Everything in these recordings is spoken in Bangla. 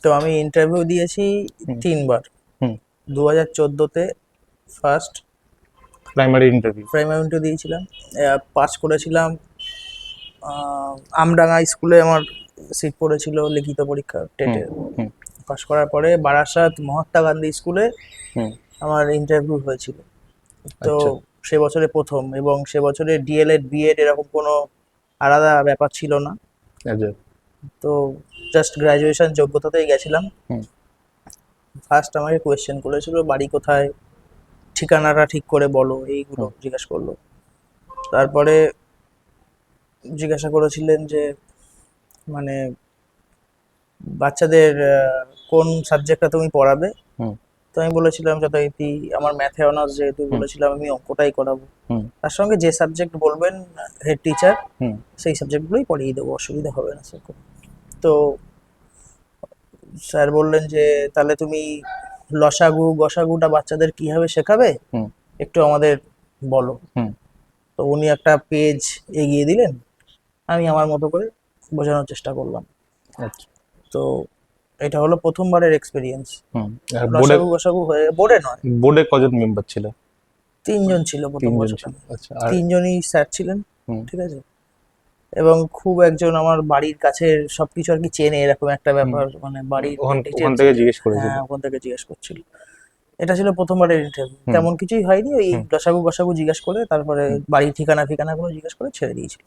তো আমি ইন্টারভিউ দিয়েছি হুম। 3 বার। হুম। 2014-তে first primary interview. Primary interview দিয়েছিলাম, পাস করেছিলাম। আমডাঙ্গা স্কুলে আমার সিট পড়েছিল লিখিত পরীক্ষা হুম। টেটে। হুম। পাস করার পরে বারাসাত মহাত্মা গান্ধী স্কুলে হুম। আমার ইন্টারভিউ হয়েছিল। তো আচ্ছা। সে বছরে প্রথম, এবং সে বছরে ডিএলএড বিএড এরকম কোনো আলাদা ব্যাপার ছিল না। আচ্ছা। তো জাস্ট গ্র্যাজুয়েশন যোগ্যতাতেই গেছিলাম। হুম। ফার্স্ট আমাকে কোয়েশ্চেন করেছিল বাড়ি কোথায়, ঠিকানাটা ঠিক করে বলো, এইগুলো হুম। জিজ্ঞেস করলো। তারপরে জিজ্ঞাসা করেছিলেন যে মানে বাচ্চাদের কোন সাবজেক্টটা তুমি পড়াবে। হুম। তো আমি বলেছিলাম যথারীতি আমার ম্যাথে অনার্স, যেহেতু হুম। বলেছিলাম আমি অঙ্কটাই করাবো। হুম। তার সঙ্গে যে সাবজেক্ট বলবেন হেড টিচার, হুম। সেই সাবজেক্টগুলোই পড়িয়ে দেবো, অসুবিধা হবে না সেরকম। তো স্যার বললেন যে তাহলে তুমি লসাগু গসাগুটা বাচ্চাদের কিভাবে শেখাবে, হুম। একটু আমাদের বলো। হুম। তো উনি একটা পেজ এগিয়ে দিলেন, আমি আমার মতো করে বোঝানোর চেষ্টা করলাম। আচ্ছা। তো এটা হলো প্রথমবারের এক্সপিরিয়েন্স। হুম। আর বোর্ডে, লসাগু গসাগু হয়ে বোর্ডে নয়, বোর্ডে কজন মেম্বার ছিল? 3 জন ছিল প্রথম 3 জন বছরে। ছিল। আচ্ছা। আর 3 জনই স্যার ছিলেন, হুম। ঠিক আছে। এবং খুব একজন আমার বাড়ির কাছের সবকিছু আর কি চেনে, এরকম একটা হুম। ব্যাপার, মানে বাড়ির ওখান ওখান ডিটেলস। থেকে জিজ্ঞেস করেছিল? হ্যাঁ, ওখান থেকে জিজ্ঞেস করছিল। এটা ছিল প্রথমবারের ইন্টারভিউ, হুম। তেমন কিছুই হয়নি, ওই হুম। লসাগু গসাগু জিজ্ঞেস করে তারপরে হুম। বাড়ির ঠিকানা ফিকানাগুলো জিজ্ঞেস করে ছেড়ে দিয়েছিল।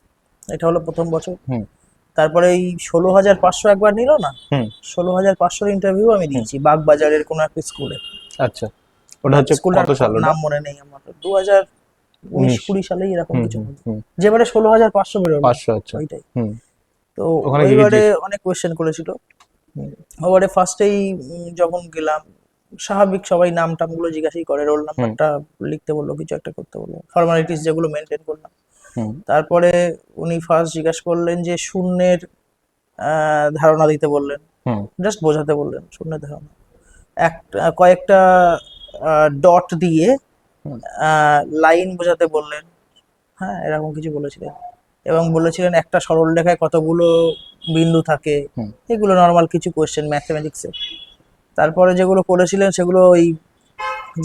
এটা হলো প্রথম বছর। হুম। তারপরে এই 16,500 একবার নিল না, হুম। 16,500 ইন্টারভিউ আমি হুম। দিয়েছি বাগবাজারের কোনো একটা স্কুলে। আচ্ছা। ওটা হচ্ছে স্কুলটার কত সাল ওটা? নাম মনে নেই আমার, 2019 19? 20 সালেই এরকম হুম। কিছু হুম। হবে। হুম। যেবারে 16,500 বেরোলো 500। আচ্ছা। ওইটাই। হুম। তো ওখানে কি কি ওইবারে জিজ্ঞেস? অনেক কোয়েশ্চেন করেছিল। হুম। ওবারে ফার্স্টেই যখন গেলাম, স্বাভাবিক সবাই নাম টামগুলো জিজ্ঞাসাই করে, রোল হুম। নাম্বারটা লিখতে বললো, কিছু একটা করতে বললো, ফর্মালিটিস যেগুলো মেনটেন করলাম। হুম। তারপরে উনি ফার্স্ট জিজ্ঞাসা করলেন যে শূন্যের ধারণা দিতে বললেন, হুম। জাস্ট বোঝাতে বললেন শূন্যের ধারণা। কয়েকটা ডট দিয়ে হুম। লাইন বোঝাতে বললেন। হ্যাঁ, এরকম কিছু বলেছিলেন। এবং বলেছিলেন একটা সরল রেখায় কতগুলো বিন্দু থাকে। হুম। এগুলো নর্মাল কিছু কোয়েশ্চেন ম্যাথমেটিক্সের। তারপরে যেগুলো করেছিলেন সেগুলো ওই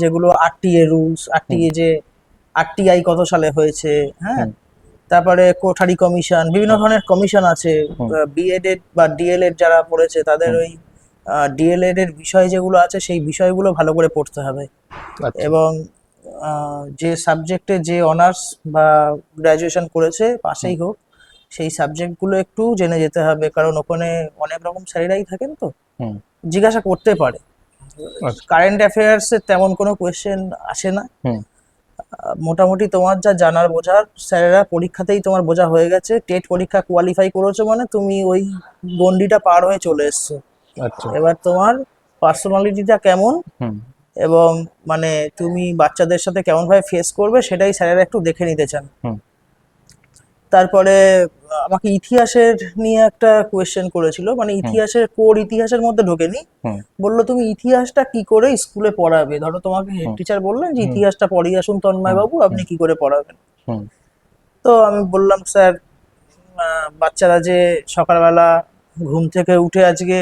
যেগুলো আরটিএ রুলস, হুম। আরটিএ যে আরটিআই কত সালে হয়েছে, হ্যাঁ। হুম। তারপরে কোঠারি কমিশন, বিভিন্ন হুম। ধরনের কমিশন আছে। হুম। বিএডএড বা ডিএলএড যারা পড়েছে তাদের হুম। ওই ডিএলএড এর বিষয় যেগুলো আছে সেই বিষয়গুলো ভালো করে পড়তে হবে। আচ্ছা। এবং যে সাবজেক্টে যে অনার্স বা গ্র্যাজুয়েশন করেছে হুম। পাশেই হোক, সেই সাবজেক্টগুলো একটু জেনে যেতে হবে, কারণ ওখানে অনেক রকম স্যারেরাই থাকেন, তো হুম। জিজ্ঞাসা করতে পারে। আচ্ছা। কারেন্ট অ্যাফেয়ার্সের তেমন কোনো কোয়েশ্চেন আসে না। হুম। মোটামুটি তোমার যা জানার বোঝার স্যারেরা পরীক্ষাতেই তোমার বোঝা হয়ে গেছে, টেট পরীক্ষা কোয়ালিফাই করেছো মানে তুমি ওই গন্ডিটা পার হয়ে চলে এসছো। আচ্ছা। এবার তোমার পার্সোনালিটিটা কেমন, হুম। এবং মানে তুমি বাচ্চাদের সাথে কেমন ভাবে ফেস করবে, সেটাই স্যারেরা একটু দেখে নিতে চান। হুম। তারপরে আমাকে ইতিহাসের নিয়ে একটা কোয়েশ্চেন করেছিল, মানে হুম। ইতিহাসের কোর ইতিহাসের মধ্যে ঢোকেনি। হুম। বললো তুমি ইতিহাসটা কি করে স্কুলে পড়াবে, ধরো তোমাকে হেড হুম। টিচার বললেন যে হুম। ইতিহাসটা পড়িয়ে আসুন তন্ময় হুম। বাবু, আপনি হুম। কি করে পড়াবেন। হুম। তো আমি বললাম স্যার, বাচ্চারা যে সকালবেলা ঘুম থেকে উঠে আজকে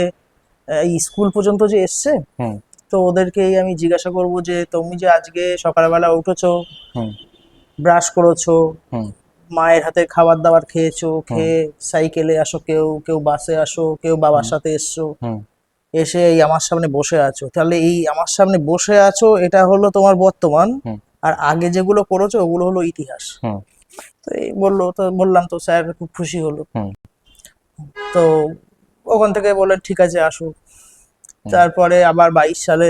এই স্কুল পর্যন্ত যে এসছে, হুম। তো ওদেরকেই আমি জিজ্ঞাসা করব যে তুমি যে আজকে সকালবেলা উঠেছো, হুম। ব্রাশ করেছো, হুম। মায়ের হাতে খাবার দাবার খেয়েছো, হুম। খেয়ে সাইকেলে আসো, কেউ কেউ বাসে আসো, কেউ বাবার হুম। সাথে এসছো, হুম। এসে এই আমার সামনে বসে আছো, তাহলে এই আমার সামনে বসে আছো এটা হলো তোমার বর্তমান, হুম। আর আগে যেগুলো করেছো ওগুলো হলো ইতিহাস। হুম। তো এই বললো, তো বললাম, তো স্যার খুব খুশি হলো। হুম। তো ওখান থেকে বললেন ঠিক আছে আসো। হুম। তারপরে আবার 22 সালে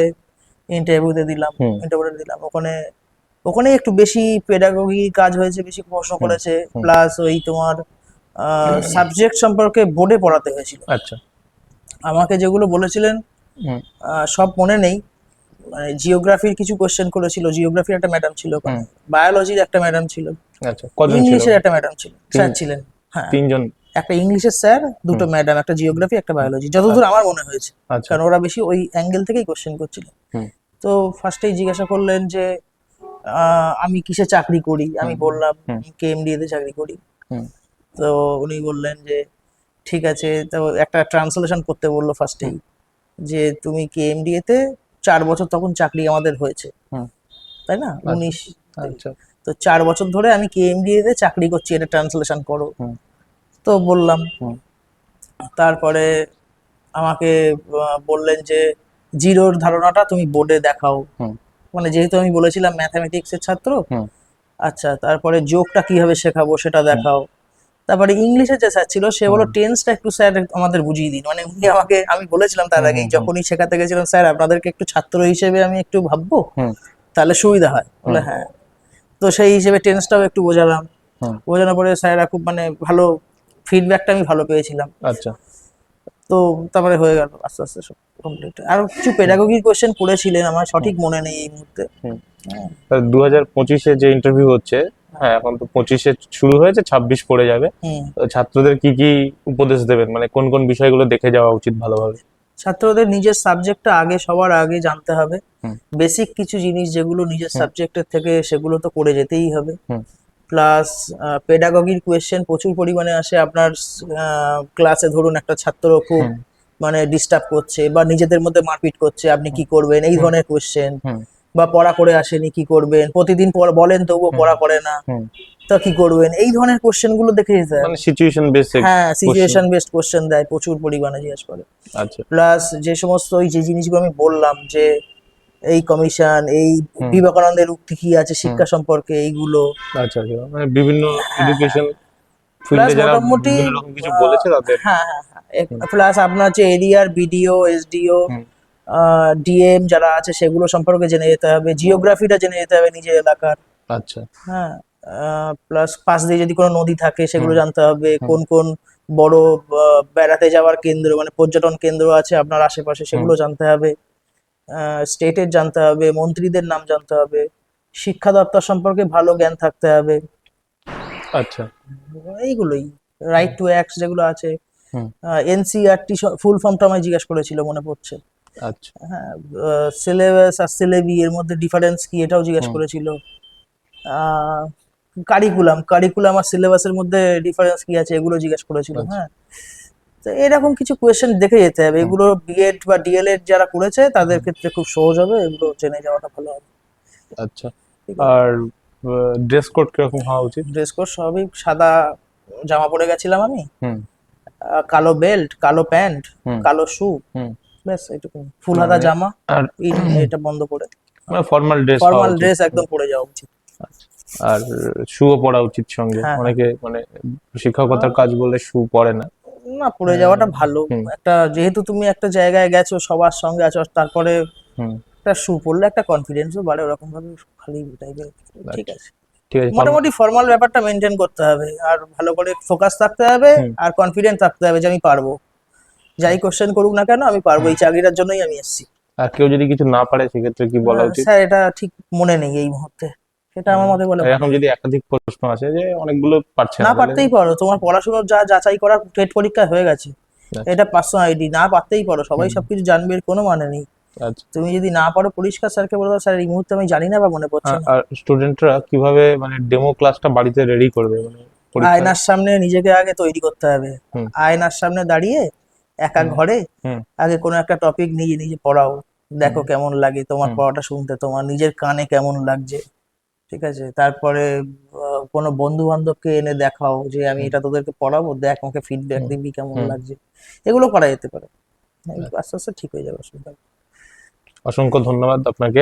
ইন্টারভিউতে দিলাম, হুম। ইন্টারভিউতে দিলাম। ওখানে ওখানে একটু বেশি পেডাগোগি কাজ হয়েছে, বেশি প্রশ্ন হুম। করেছে, হুম। প্লাস ওই তোমার সাবজেক্ট সম্পর্কে বোর্ডে পড়াতে হয়েছিল। আচ্ছা। আমাকে যেগুলো বলেছিলেন হুম। সব মনে নেই। মানে জিওগ্রাফির কিছু কোশ্চেন করেছিল, জিওগ্রাফির একটা ম্যাডাম ছিল ওখানে, হুম। বায়োলজির একটা ম্যাডাম ছিল, আচ্ছা, কজন ছিল? ইংলিশের একটা ম্যাডাম ছিল, তিন স্যার ছিলেন। হ্যাঁ, 3 জন? একটা ইংলিশের স্যার, হুম। দুটো ম্যাডাম, একটা জিওগ্রাফি, একটা হুম। বায়োলজি, যতদূর আচ্ছা। আমার মনে হয়েছে, আচ্ছা। কারণ ওরা বেশি ওই অ্যাঙ্গেল থেকেই কোশ্চেন করছিল। হুম। তো ফার্স্টেই জিজ্ঞাসা করলেন যে আমি কিসে চাকরি করি, আমি হুম। বললাম হুম। কেএমডি তে চাকরি করি। হুম। তো উনি বললেন যে ঠিক আছে, তো একটা ট্রান্সলেশন করতে বললো হুম। ফার্স্টেই। যে তুমি কেএমডিএ তে 4 বছর তখন চাকরি আমাদের হয়েছে, হুম। তাই না, 19। আচ্ছা। তো 4 বছর ধরে আমি কেএমডিএ তে চাকরি করছি, এটা ট্রান্সলেশন করো। হুম। তো বললাম। হুম। তারপরে আমাকে বললেন যে জিরোর ধারণাটা তুমি বোর্ডে দেখাও। হুম। মানে যেহেতু আমি বলেছিলাম ম্যাথামেটিক্সের ছাত্র, হুম। আচ্ছা তারপরে যোগটা কিভাবে শেখাবো সেটা দেখাও। তারপরে ইংলিশে যে স্যার ছিল সে বললো টেন্সটা একটু স্যার আমাদের বুঝিয়ে দিন। মানে উনি আমাকে, আমি বলেছিলাম তার আগেই যখনই শেখাতে গেছিলাম, স্যার আপনাদেরকে একটু ছাত্র হিসেবে আমি একটু ভাববো, হুম। তাহলে সুবিধা হয়। বলে হ্যাঁ। তো সেই হিসেবে টেন্সটাও একটু বোঝালাম। হুম। বোঝানোর পরে স্যাররা খুব মানে ভালো, ফিডব্যাকটা আমি ভালো পেয়েছিলাম। আচ্ছা। তো তারপরে হয়ে গেল আস্তে আস্তে সব কমপ্লিট। আর কিছু পেডাগোগি কোয়েশ্চেন করেছিলেন, আমার সঠিক মনে নেই এই মুহূর্তে। হুম। হ্যাঁ। 2025-এ যে ইন্টারভিউ হচ্ছে, হ্যাঁ এখন তো 25-এ শুরু হয়েছে, 26 পড়ে যাবে। হুম। তো ছাত্রদের কি কি উপদেশ দেবেন, মানে কোন কোন বিষয়গুলো দেখে যাওয়া উচিত ভালোভাবে? ছাত্রদের নিজের সাবজেক্টটা আগে, সবার আগে জানতে হবে। হুম। বেসিক কিছু জিনিস যেগুলো নিজের সাবজেক্টের থেকে, সেগুলো তো করে যেতেই হবে। হুম। প্লাস পেডাগগির কোয়েশ্চেন প্রচুর পরিমাণে আসে আপনার ক্লাসে। ধরুন একটা ছাত্র খুব হুম। মানে ডিস্টার্ব করছে বা নিজেদের মধ্যে মারপিট করছে, আপনি কি করবেন, এই ধরনের কোয়েশ্চেন। হুম। বা পড়া করে আসেনি, কি করবেন, প্রতিদিন বলেন তবুও পড়া করে না, হুম। তা কি করবেন, এই ধরনের কোশ্চেন গুলো দেখে যেতে মানে হবে। সিচুয়েশন বেসড হ্যাঁ, কোশ্চেন। সিচুয়েশন বেসড কোশ্চেন দেয়, প্রচুর পরিমাণে জিজ্ঞেস করে। আচ্ছা। প্লাস যে সমস্ত ওই যে জিনিসগুলো আমি বললাম, যে এই কমিশন, এই হুম। বিবেকানন্দের উক্তি কি আছে শিক্ষা সম্পর্কে, এইগুলো। আচ্ছা আচ্ছা, মানে বিভিন্ন এডুকেশন প্লাস ফিল্ডে যারা মোটামুটি বিভিন্ন রকম কিছু বলেছে তাদের। হ্যাঁ হ্যাঁ হ্যাঁ, প্লাস আপনার যে এরিয়ার বিডিও, এসডিও, হুম। ডিএম যারা আছে সেগুলো সম্পর্কে জেনে যেতে হবে। জিওগ্রাফিটা জেনে যেতে হবে নিজের এলাকার। আচ্ছা। হ্যাঁ। প্লাস পাশ দিয়ে যদি কোনো নদী থাকে সেগুলো হুম। জানতে হবে। হুম। কোন কোন বড় বেড়াতে যাওয়ার কেন্দ্র, মানে পর্যটন কেন্দ্র আছে আপনার আশেপাশে, সেগুলো জানতে হবে। স্টেটের জানতে হবে, মন্ত্রীদের নাম জানতে হবে। শিক্ষা দপ্তর সম্পর্কে ভালো জ্ঞান থাকতে হবে। আচ্ছা। এইগুলোই, রাইট টু অ্যাক্ট যেগুলো আছে। হুম। এনসিইআরটি ফুল ফর্মটা আমায় জিজ্ঞাসা করেছিল, মনে পড়ছে। আচ্ছা। হ্যাঁ। সিলেবাস আর সিলেবি এর মধ্যে ডিফারেন্স কি, এটাও জিজ্ঞেস হুম। করেছিল। কারিকুলাম আর সিলেবাসের মধ্যে ডিফারেন্স কি আছে, এগুলো জিজ্ঞেস করেছিল। আচ্ছা। হ্যাঁ। তো এরকম কিছু কোয়েশ্চেন দেখে যেতে হবে। হুম। এগুলো বিএড বা ডিএলএড যারা করেছে তাদের ক্ষেত্রে খুব সহজ হবে, এগুলো জেনে যাওয়াটা ভালো হবে। আচ্ছা। ঠিক আছে। আর ড্রেস কোড কিরকম হওয়া উচিত? ড্রেস কোড সবই সাদা জামা পরে গেছিলাম আমি, হুম। কালো বেল্ট, কালো প্যান্ট, হুম। কালো শু, হুম। ব্যাস এইটুকু। ফুল হাতা মানে জামা, আর এটা বন্ধ করে মানে ফর্মাল ড্রেস হওয়া ফর্মাল উচিত। ড্রেস একদম পরে যাওয়া উচিত। আচ্ছা। আর শুও পরা উচিত সঙ্গে, হ্যাঁ হ্যাঁ। অনেকে মানে শিক্ষকতার কাজ বললে শু পরে না। না, পরে যাওয়াটা ভালো। হুম। একটা যেহেতু তুমি একটা জায়গায় গেছো, সবার সঙ্গে আছো, তারপরে হুম। একটা শু পরলে একটা কনফিডেন্সও বাড়ে, ওরকম ভাবে খালি টাইপের। ঠিক আচ্ছা। আছে। ঠিক আছে। মোটামুটি ফর্মাল ব্যাপারটা মেনটেন করতে হবে, আর ভালো করে ফোকাস থাকতে হবে, হুম। আর কনফিডেন্ট থাকতে হবে যে আমি পারবো। যাই কোশ্চেন করুক না কেন, আমি পারবো, এই চাকরিটার জন্যই আমি এসেছি। আর কেউ যদি কিছু না পারে সেক্ষেত্রে কি বলা উচিত? স্যার এটা ঠিক মনে নেই এই মুহূর্তে, সেটা আমার মতে বলে এখন যদি একাধিক প্রশ্ন আছে যে অনেকগুলো পারছে না না, তাহলে? পারতেই পারো, তোমার পড়াশোনার যা যাচাই করার টেট পরীক্ষা হয়ে গেছে। আচ্ছা। এটা পার্সোনাল আইডি, না পারতেই পারো, সবাই হুম। সবকিছু জানবে, এর কোনো মানে নেই। আচ্ছা। তুমি যদি না পারো পরিষ্কার স্যারকে বলে দাও, স্যার এই মুহূর্তে আমি জানি না বা মনে পড়ছে না। আর স্টুডেন্টরা কিভাবে মানে ডেমো ক্লাসটা বাড়িতে রেডি করবে, মানে পরীক্ষা? আয়নার সামনে নিজেকে আগে তৈরি করতে হবে। হুম। আয়নার সামনে দাঁড়িয়ে একা হুম। ঘরে হুম। আগে কোনো একটা টপিক নিজে নিজে পড়াও। দেখো হুম। কেমন লাগে তোমার হুম। পড়াটা শুনতে, তোমার নিজের কানে কেমন লাগছে। ঠিক আছে। তারপরে কোনো বন্ধু বান্ধবকে এনে দেখাও যে আমি হুম। এটা তোদেরকে পড়াবো, দেখ আমাকে ফিডব্যাক হুম। দিবি কেমন হুম। লাগছে। এগুলো করা যেতে পারে। আচ্ছা। আস্তে আস্তে ঠিক হয়ে যাবে, অসুবিধা নেই। অসংখ্য ধন্যবাদ আপনাকে।